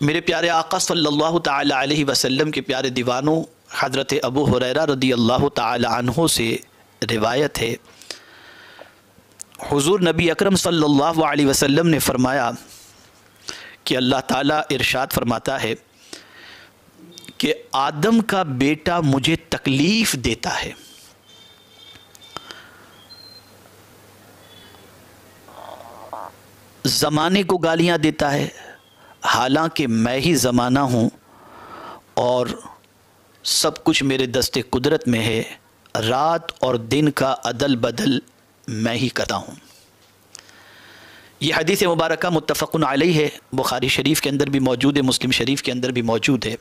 میرے پیارے آقا صلی اللہ تعالی علیہ وسلم کے پیارے دیوانوں حضرت ابو ہریرہ رضی اللہ تعالی عنہ سے روایت ہے، حضور نبی اکرم صلی اللہ علیہ وسلم نے فرمایا کہ اللہ تعالیٰ ارشاد فرماتا ہے کہ آدم کا بیٹا مجھے تکلیف دیتا ہے، زمانے کو گالیاں دیتا ہے، حالانکہ میں ہی زمانہ ہوں اور سب کچھ میرے دست قدرت میں ہے، رات اور دن کا عدل بدل میں ہی کرتا ہوں۔ یہ حدیث مبارکہ متفق علیہ ہے، بخاری شریف کے اندر بھی موجود ہے، مسلم شریف کے اندر بھی موجود ہے۔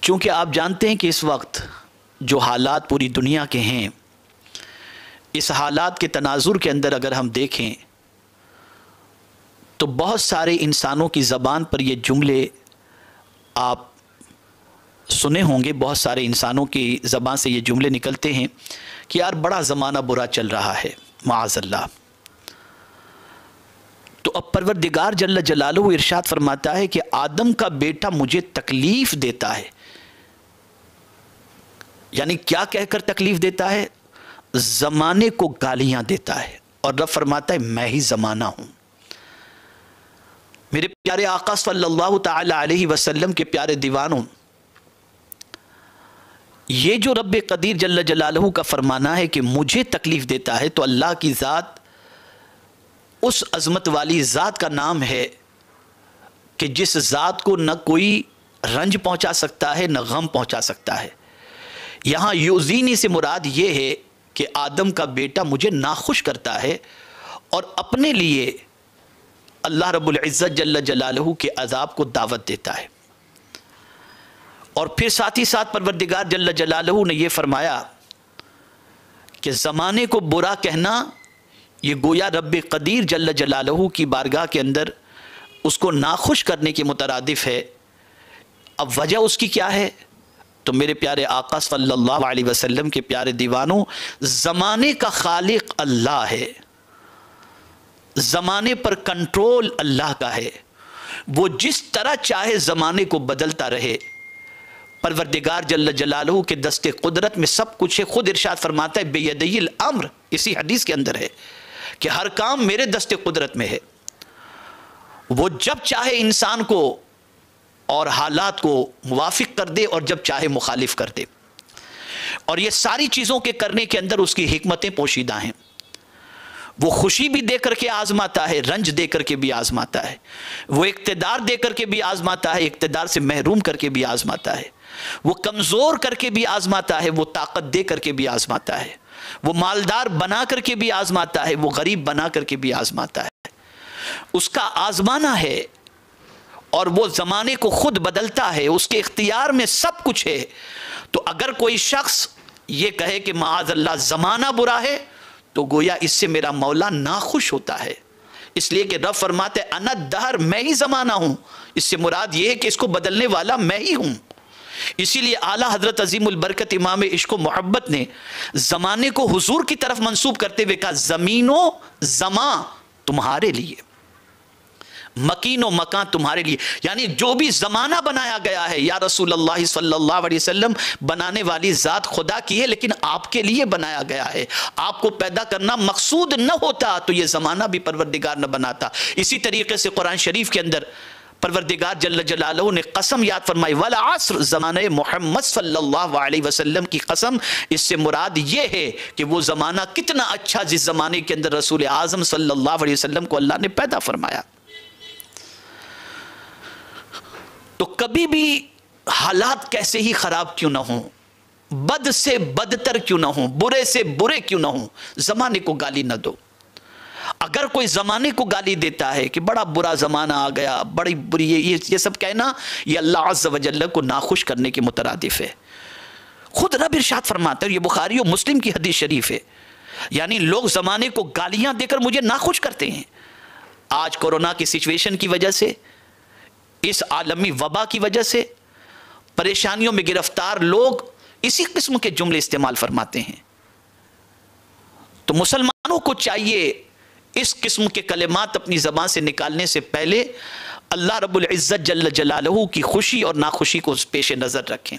چونکہ آپ جانتے ہیں کہ اس وقت جو حالات پوری دنیا کے ہیں، اس حالات کے تناظر کے اندر اگر ہم دیکھیں تو بہت سارے انسانوں کی زبان پر یہ جملے آپ سنے ہوں گے، بہت سارے انسانوں کی زبان سے یہ جملے نکلتے ہیں کہ یار بڑا زمانہ برا چل رہا ہے، معاذ اللہ۔ تو اب پروردگار جل جلالہ ارشاد فرماتا ہے کہ آدم کا بیٹا مجھے تکلیف دیتا ہے، یعنی کیا کہہ کر تکلیف دیتا ہے؟ زمانے کو گالیاں دیتا ہے، اور رب فرماتا ہے میں ہی زمانہ ہوں۔ میرے پیارے آقا صلی اللہ تعالی علیہ وسلم کے پیارے دیوانوں، یہ جو رب قدیر جل جلالہ کا فرمانا ہے کہ مجھے تکلیف دیتا ہے، تو اللہ کی ذات اس عظمت والی ذات کا نام ہے کہ جس ذات کو نہ کوئی رنج پہنچا سکتا ہے نہ غم پہنچا سکتا ہے۔ یہاں یؤذینی سے مراد یہ ہے کہ آدم کا بیٹا مجھے ناخوش کرتا ہے اور اپنے لیے اللہ رب العزت جل جلالہ کے عذاب کو دعوت دیتا ہے۔ اور پھر ساتھ ہی ساتھ پروردگار جل جلالہ نے یہ فرمایا کہ زمانے کو برا کہنا یہ گویا رب قدیر جل جلالہ کی بارگاہ کے اندر اس کو ناخوش کرنے کے مترادف ہے۔ اب وجہ اس کی کیا ہے؟ تو میرے پیارے آقا صلی اللہ علیہ وسلم کے پیارے دیوانوں، زمانے کا خالق اللہ ہے، زمانے پر کنٹرول اللہ کا ہے، وہ جس طرح چاہے زمانے کو بدلتا رہے۔ پروردگار جل جلالہ کے دست قدرت میں سب کچھ ہے، خود ارشاد فرماتا ہے بیدی الامر، اسی حدیث کے اندر ہے کہ ہر کام میرے دست قدرت میں ہے۔ وہ جب چاہے انسان کو اور حالات کو موافق کر دے اور جب چاہے مخالف کر دے، اور یہ ساری چیزوں کے کرنے کے اندر اس کی حکمتیں پوشیدہ ہیں۔ وہ خوشی بھی دے کر کے آزماتا ہے، رنج دے کر کے بھی آزماتا ہے، وہ اقتدار دے کر کے بھی آزماتا ہے، اقتدار سے محروم کر کے بھی آزماتا ہے، وہ کمزور کر کے بھی آزماتا ہے، وہ طاقت دے کر کے بھی آزماتا ہے، وہ مالدار بنا کر کے بھی آزماتا ہے، وہ غریب بنا کر کے بھی آزماتا ہے۔ اس کا آزمانا ہے اور وہ زمانے کو خود بدلتا ہے، اس کے اختیار میں سب کچھ ہے۔ تو اگر کوئی شخص یہ کہے کہ معاذ اللہ زمانہ برا ہے، تو گویا اس سے میرا مولا ناخوش ہوتا ہے، اس لیے کہ رب فرماتے انا الدہر، میں ہی زمانہ ہوں۔ اس سے مراد یہ ہے کہ اس کو بدلنے والا میں ہی ہوں۔ اسی لیے اعلیٰ حضرت عظیم البرکت امام عشق و محبت نے زمانے کو حضور کی طرف منسوب کرتے ہوئے کہا زمین و زمان تمہارے لیے، مکین و مکان تمہارے لیے، یعنی جو بھی زمانہ بنایا گیا ہے یا رسول اللہ صلی اللہ علیہ وسلم، بنانے والی ذات خدا کی ہے لیکن آپ کے لیے بنایا گیا ہے۔ آپ کو پیدا کرنا مقصود نہ ہوتا تو یہ زمانہ بھی پروردگار نہ بناتا۔ اسی طریقے سے قرآن شریف کے اندر پروردگار جل جلالہ نے قسم یاد فرمائی والعصر، زمانہ محمد صلی اللہ علیہ وسلم کی قسم۔ اس سے مراد یہ ہے کہ وہ زمانہ کتنا اچھا جس زمانے کے اندر رسول اعظم صلی اللہ علیہ وسلم کو اللہ نے پیدا فرمایا۔ تو کبھی بھی حالات کیسے ہی خراب کیوں نہ ہوں، بد سے بدتر کیوں نہ ہوں، برے سے برے کیوں نہ ہوں، زمانے کو گالی نہ دو۔ اگر کوئی زمانے کو گالی دیتا ہے کہ بڑا برا زمانہ آ گیا، بڑی بری، یہ سب کہنا یہ اللہ عز و جل کو ناخوش کرنے کے مترادف ہے۔ خود رب ارشاد فرماتا ہے، یہ بخاری و مسلم کی حدیث شریف ہے، یعنی لوگ زمانے کو گالیاں دے کر مجھے ناخوش کرتے ہیں۔ آج کورونا کی سچویشن کی وجہ سے، اس عالمی وبا کی وجہ سے پریشانیوں میں گرفتار لوگ اسی قسم کے جملے استعمال فرماتے ہیں۔ تو مسلمانوں کو چاہیے اس قسم کے کلمات اپنی زبان سے نکالنے سے پہلے اللہ رب العزت جل جلالہ کی خوشی اور ناخوشی کو پیش نظر رکھیں۔